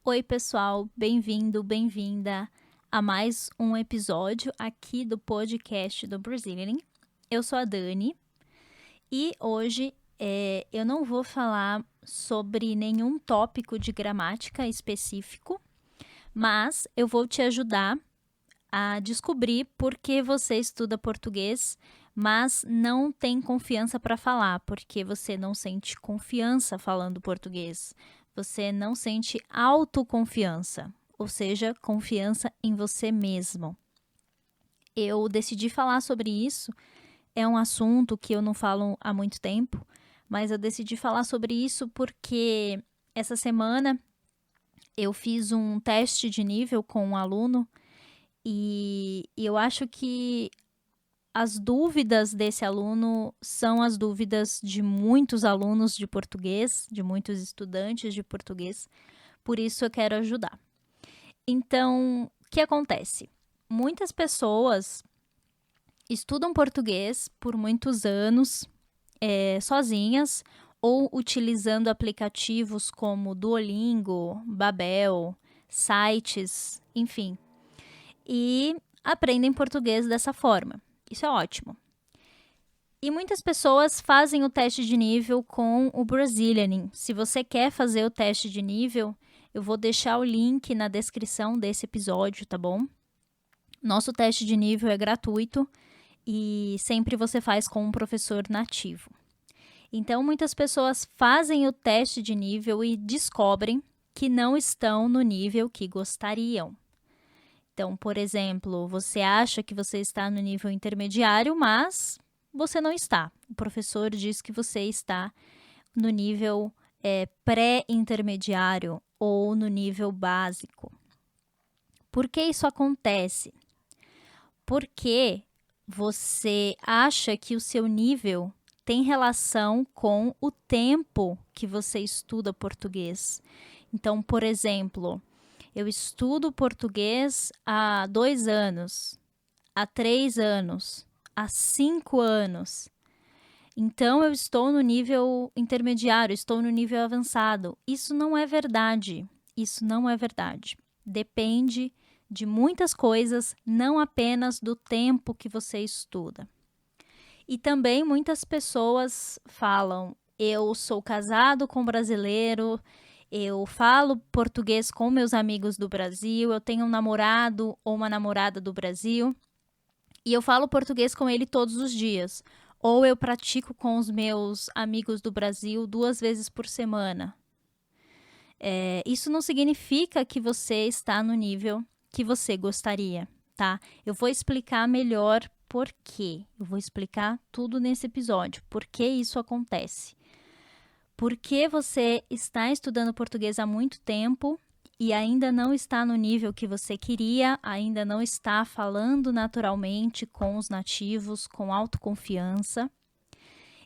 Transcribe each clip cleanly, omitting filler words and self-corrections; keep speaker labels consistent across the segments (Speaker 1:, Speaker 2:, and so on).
Speaker 1: Oi, pessoal, bem-vindo, bem-vinda a mais um episódio aqui do podcast do Brazilian. Eu sou a Dani e hoje eu não vou falar sobre nenhum tópico de gramática específico, mas eu vou te ajudar a descobrir por que você estuda português, mas não tem confiança para falar, porque você não sente confiança falando português. Você não sente autoconfiança, ou seja, confiança em você mesmo. Eu decidi falar sobre isso, é um assunto que eu não falo há muito tempo, mas eu decidi falar sobre isso porque essa semana eu fiz um teste de nível com um aluno e eu acho que as dúvidas desse aluno são as dúvidas de muitos alunos de português, de muitos estudantes de português, por isso eu quero ajudar. Então, o que acontece? Muitas pessoas estudam português por muitos anos, sozinhas, ou utilizando aplicativos como Duolingo, Babel, sites, enfim, e aprendem português dessa forma. Isso é ótimo. E muitas pessoas fazem o teste de nível com o Brazilian. Se você quer fazer o teste de nível, eu vou deixar o link na descrição desse episódio, tá bom? Nosso teste de nível é gratuito e sempre você faz com um professor nativo. Então, muitas pessoas fazem o teste de nível e descobrem que não estão no nível que gostariam. Então, por exemplo, você acha que você está no nível intermediário, mas você não está. O professor diz que você está no nível pré-intermediário ou no nível básico. Por que isso acontece? Porque você acha que o seu nível tem relação com o tempo que você estuda português. Então, por exemplo, eu estudo português há 2 anos, há 3 anos, há 5 anos. Então, eu estou no nível intermediário, estou no nível avançado. Isso não é verdade. Isso não é verdade. Depende de muitas coisas, não apenas do tempo que você estuda. E também muitas pessoas falam: eu sou casado com brasileiro, eu falo português com meus amigos do Brasil, eu tenho um namorado ou uma namorada do Brasil e eu falo português com ele todos os dias. Ou eu pratico com os meus amigos do Brasil 2 vezes por semana. Isso não significa que você está no nível que você gostaria, tá? Eu vou explicar melhor por quê. Eu vou explicar tudo nesse episódio. Por que isso acontece? Porque você está estudando português há muito tempo e ainda não está no nível que você queria, ainda não está falando naturalmente com os nativos, com autoconfiança.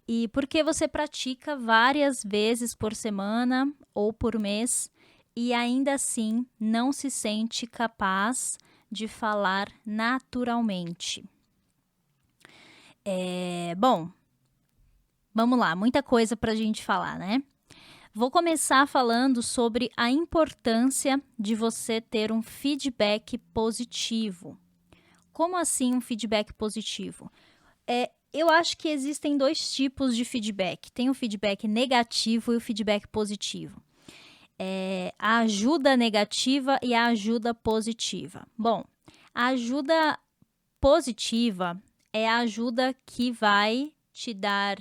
Speaker 1: E porque você pratica várias vezes por semana ou por mês e ainda assim não se sente capaz de falar naturalmente. Bom, vamos lá, muita coisa para a gente falar, né? Vou começar falando sobre a importância de você ter um feedback positivo. Como assim um feedback positivo? Eu acho que existem 2 tipos de feedback. Tem o feedback negativo e o feedback positivo. A ajuda negativa e a ajuda positiva. Bom, a ajuda positiva é a ajuda que vai te dar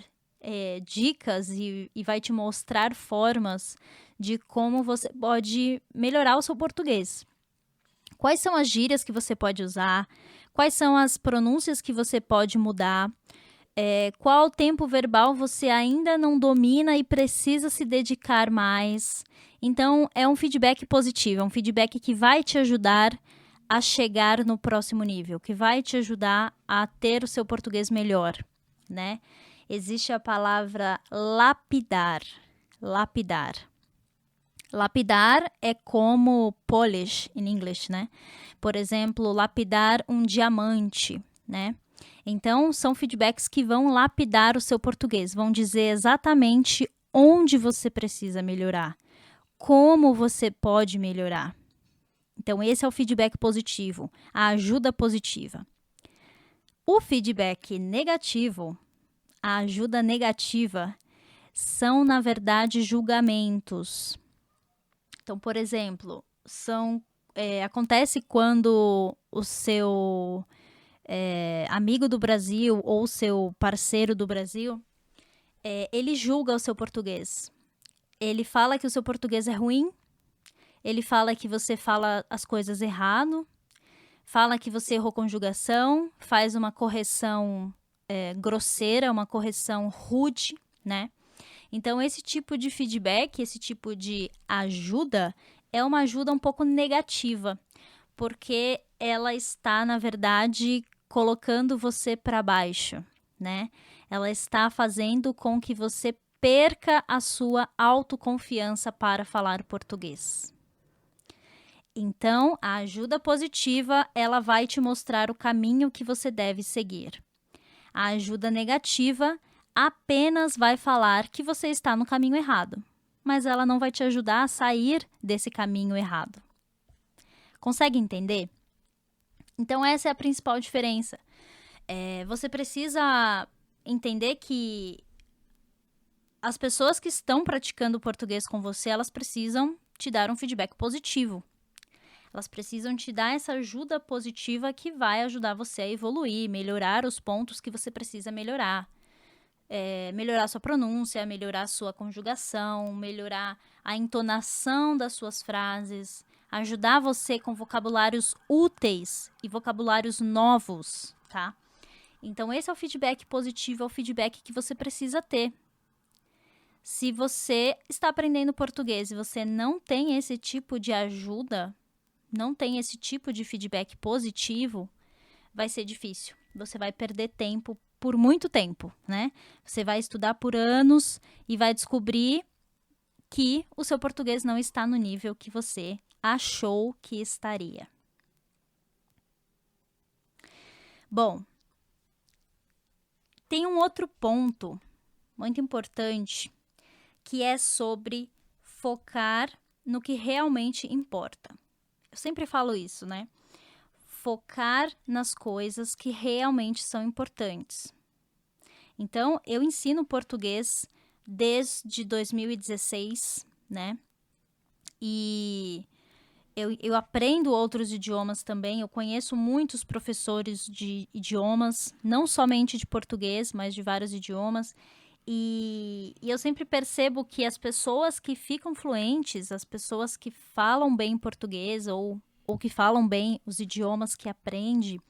Speaker 1: dicas e vai te mostrar formas de como você pode melhorar o seu português. Quais são as gírias que você pode usar? Quais são as pronúncias que você pode mudar? Qual tempo verbal você ainda não domina e precisa se dedicar mais? Então, é um feedback positivo, é um feedback que vai te ajudar a chegar no próximo nível, que vai te ajudar a ter o seu português melhor, né? Existe a palavra lapidar. Lapidar. Lapidar é como polish em inglês, né? Por exemplo, lapidar um diamante, né? Então, são feedbacks que vão lapidar o seu português, vão dizer exatamente onde você precisa melhorar, como você pode melhorar. Então, esse é o feedback positivo, a ajuda positiva. O feedback negativo, a ajuda negativa, são, na verdade, julgamentos. Então, por exemplo, acontece quando o seu amigo do Brasil ou seu parceiro do Brasil, ele julga o seu português. Ele fala que o seu português é ruim, ele fala que você fala as coisas errado, fala que você errou conjugação, faz uma correção grosseira, uma correção rude, né? Então, esse tipo de feedback, esse tipo de ajuda, é uma ajuda um pouco negativa, porque ela está, na verdade, colocando você para baixo, né? Ela está fazendo com que você perca a sua autoconfiança para falar português. Então, a ajuda positiva, ela vai te mostrar o caminho que você deve seguir. A ajuda negativa apenas vai falar que você está no caminho errado, mas ela não vai te ajudar a sair desse caminho errado. Consegue entender? Então, essa é a principal diferença. Você precisa entender que as pessoas que estão praticando português com você, elas precisam te dar um feedback positivo. Elas precisam te dar essa ajuda positiva que vai ajudar você a evoluir, melhorar os pontos que você precisa melhorar. Melhorar sua pronúncia, melhorar sua conjugação, melhorar a entonação das suas frases, ajudar você com vocabulários úteis e vocabulários novos, tá? Então, esse é o feedback positivo, é o feedback que você precisa ter. Se você está aprendendo português e você não tem esse tipo de ajuda, não tem esse tipo de feedback positivo, vai ser difícil. Você vai perder tempo por muito tempo, né? Você vai estudar por anos e vai descobrir que o seu português não está no nível que você achou que estaria. Bom, tem um outro ponto muito importante que é sobre focar no que realmente importa. Eu sempre falo isso, né? Focar nas coisas que realmente são importantes. Então, eu ensino português desde 2016, né? E eu aprendo outros idiomas também. Eu conheço muitos professores de idiomas, não somente de português, mas de vários idiomas. E eu sempre percebo que as pessoas que ficam fluentes, as pessoas que falam bem português ou que falam bem os idiomas que aprende,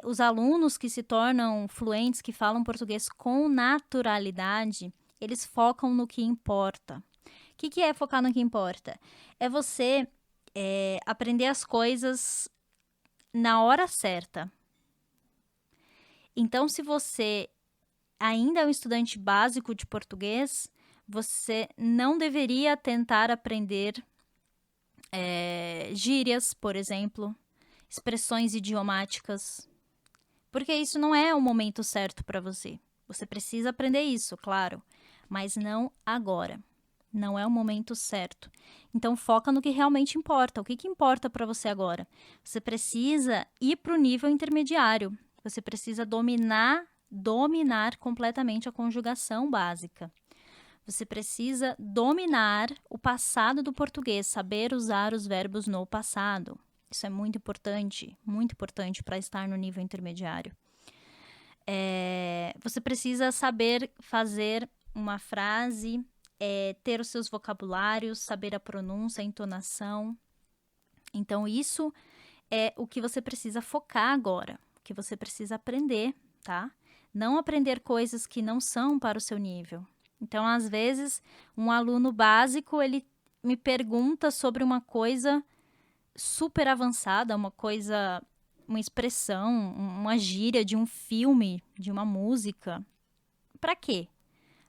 Speaker 1: os alunos que se tornam fluentes, que falam português com naturalidade, eles focam no que importa. O que é focar no que importa? É você aprender as coisas na hora certa. Então, se você ainda é um estudante básico de português, você não deveria tentar aprender gírias, por exemplo, expressões idiomáticas, porque isso não é o momento certo para você. Você precisa aprender isso, claro, mas não agora. Não é o momento certo. Então, foca no que realmente importa. O que importa para você agora? Você precisa ir para o nível intermediário. Você precisa dominar completamente a conjugação básica. Você precisa dominar o passado do português, saber usar os verbos no passado. Isso é muito importante para estar no nível intermediário. Você precisa saber fazer uma frase, ter os seus vocabulários, saber a pronúncia, a entonação. Então, isso é o que você precisa focar agora, o que você precisa aprender, tá? Não aprender coisas que não são para o seu nível. Então, às vezes, um aluno básico, ele me pergunta sobre uma coisa super avançada, uma expressão, uma gíria de um filme, de uma música. Para quê?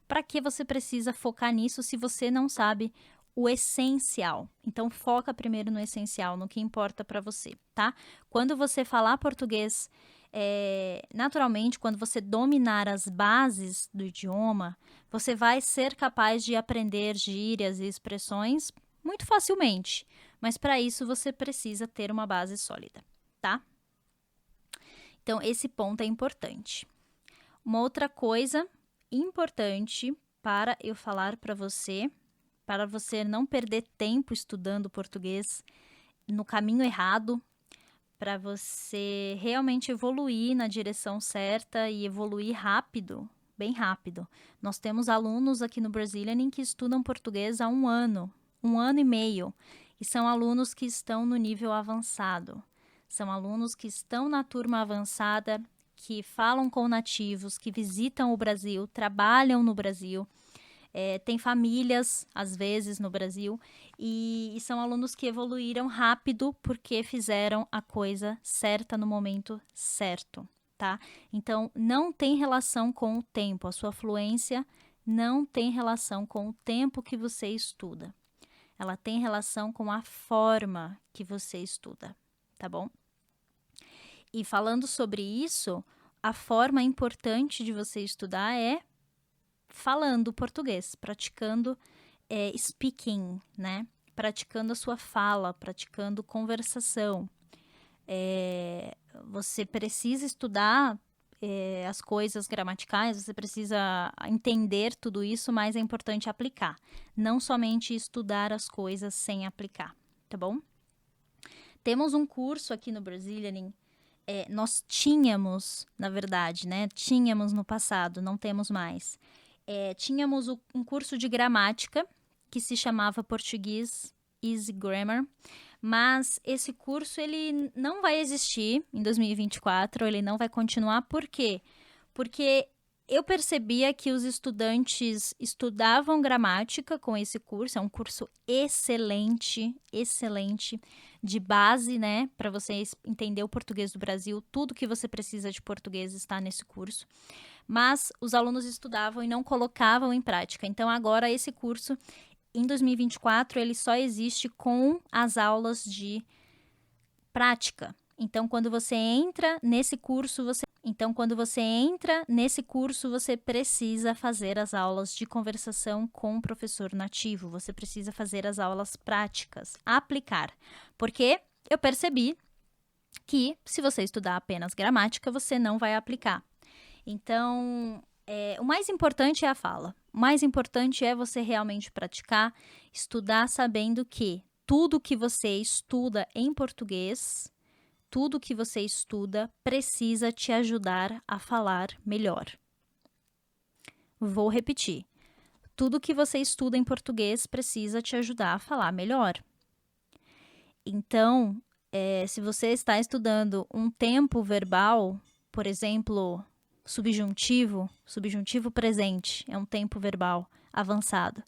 Speaker 1: Para que você precisa focar nisso se você não sabe o essencial? Então, foca primeiro no essencial, no que importa para você, tá? Quando você falar português naturalmente, quando você dominar as bases do idioma, você vai ser capaz de aprender gírias e expressões muito facilmente. Mas para isso você precisa ter uma base sólida, tá? Então, esse ponto é importante. Uma outra coisa importante para eu falar para você não perder tempo estudando português no caminho errado, para você realmente evoluir na direção certa e evoluir rápido, bem rápido. Nós temos alunos aqui no Brazilian que estudam português há 1 ano e meio, e são alunos que estão no nível avançado. São alunos que estão na turma avançada, que falam com nativos, que visitam o Brasil, trabalham no Brasil, têm famílias, às vezes, no Brasil, e são alunos que evoluíram rápido porque fizeram a coisa certa no momento certo, tá? Então, não tem relação com o tempo, a sua fluência não tem relação com o tempo que você estuda. Ela tem relação com a forma que você estuda, tá bom? E falando sobre isso, a forma importante de você estudar é falando português, praticando speaking, né? Praticando a sua fala, praticando conversação. Você precisa estudar as coisas gramaticais, você precisa entender tudo isso, mas é importante aplicar. Não somente estudar as coisas sem aplicar, tá bom? Temos um curso aqui no Brazilian, nós tínhamos, na verdade, né? Tínhamos no passado, não temos mais. Tínhamos um curso de gramática que se chamava Português Easy Grammar, mas esse curso ele não vai existir em 2024, ele não vai continuar. Por quê? Porque eu percebia que os estudantes estudavam gramática com esse curso, é um curso excelente, excelente, de base, né, para você entender o português do Brasil, tudo que você precisa de português está nesse curso. Mas os alunos estudavam e não colocavam em prática. Então, agora esse curso, em 2024, ele só existe com as aulas de prática. Então, quando você entra nesse curso, você precisa fazer as aulas de conversação com o professor nativo. Você precisa fazer as aulas práticas, aplicar. Porque eu percebi que se você estudar apenas gramática, você não vai aplicar. Então, o mais importante é a fala. O mais importante é você realmente praticar, estudar sabendo que tudo que você estuda em português, tudo que você estuda precisa te ajudar a falar melhor. Vou repetir. Tudo que você estuda em português precisa te ajudar a falar melhor. Então, se você está estudando um tempo verbal, por exemplo, subjuntivo presente, é um tempo verbal avançado.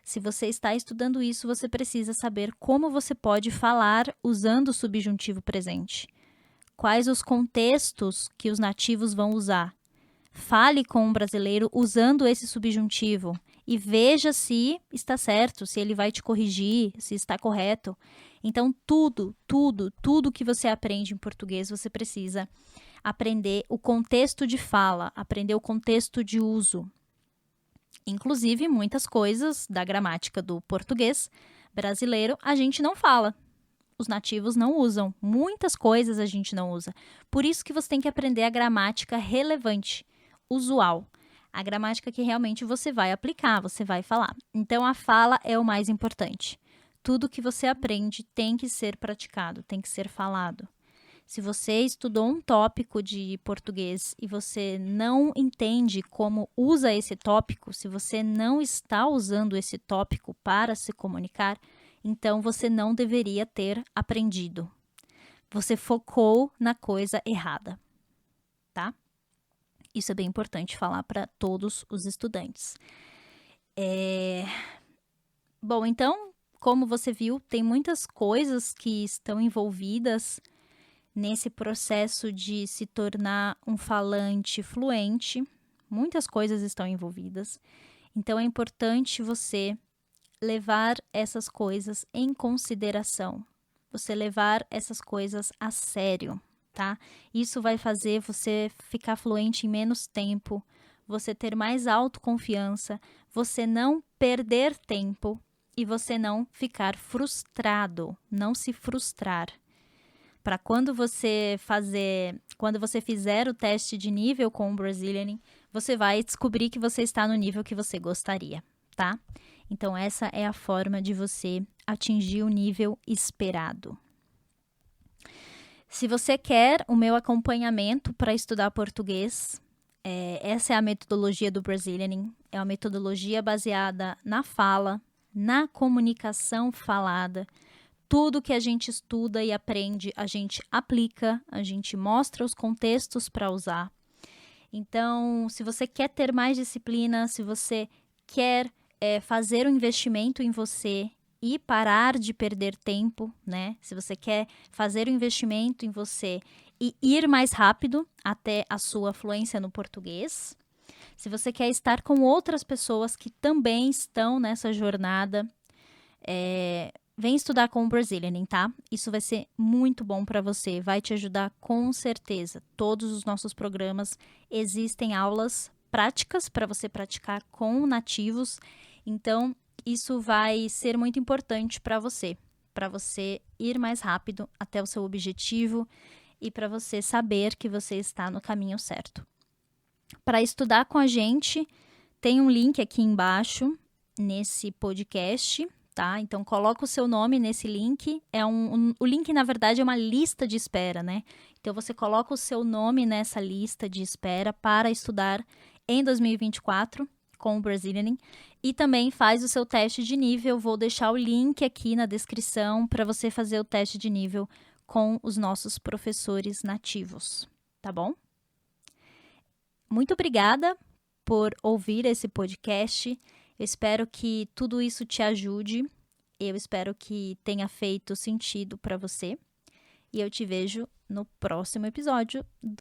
Speaker 1: Se você está estudando isso, você precisa saber como você pode falar usando o subjuntivo presente. Quais os contextos que os nativos vão usar. Fale com um brasileiro usando esse subjuntivo e veja se está certo, se ele vai te corrigir, se está correto. Então, tudo que você aprende em português, você precisa aprender o contexto de fala, aprender o contexto de uso. Inclusive, muitas coisas da gramática do português brasileiro a gente não fala. Os nativos não usam. Muitas coisas a gente não usa. Por isso que você tem que aprender a gramática relevante, usual. A gramática que realmente você vai aplicar, você vai falar. Então, a fala é o mais importante. Tudo que você aprende tem que ser praticado, tem que ser falado. Se você estudou um tópico de português e você não entende como usa esse tópico, se você não está usando esse tópico para se comunicar, então você não deveria ter aprendido. Você focou na coisa errada, tá? Isso é bem importante falar para todos os estudantes. Bom, então, como você viu, tem muitas coisas que estão envolvidas nesse processo de se tornar um falante fluente. Muitas coisas estão envolvidas. Então, é importante você levar essas coisas em consideração. Você levar essas coisas a sério, tá? Isso vai fazer você ficar fluente em menos tempo, você ter mais autoconfiança, você não perder tempo e você não ficar frustrado, não se frustrar. Para quando você fizer o teste de nível com o Brazilian, você vai descobrir que você está no nível que você gostaria, tá? Então essa é a forma de você atingir o nível esperado. Se você quer o meu acompanhamento para estudar português, essa é a metodologia do Brazilian. É uma metodologia baseada na fala, na comunicação falada. Tudo que a gente estuda e aprende, a gente aplica, a gente mostra os contextos para usar. Então, se você quer ter mais disciplina, se você quer fazer um investimento em você e parar de perder tempo, né? Se você quer fazer um investimento em você e ir mais rápido até a sua fluência no português, se você quer estar com outras pessoas que também estão nessa jornada, vem estudar com o Brazilian, tá? Isso vai ser muito bom para você, vai te ajudar com certeza. Todos os nossos programas existem aulas práticas para você praticar com nativos, então isso vai ser muito importante para você ir mais rápido até o seu objetivo e para você saber que você está no caminho certo. Para estudar com a gente, tem um link aqui embaixo nesse podcast, tá? Então, coloca o seu nome nesse link. O link, na verdade, é uma lista de espera, né? Então, você coloca o seu nome nessa lista de espera para estudar em 2024 com o Brazilian e também faz o seu teste de nível. Vou deixar o link aqui na descrição para você fazer o teste de nível com os nossos professores nativos, tá bom? Muito obrigada por ouvir esse podcast. Eu espero que tudo isso te ajude. Eu espero que tenha feito sentido para você. E eu te vejo no próximo episódio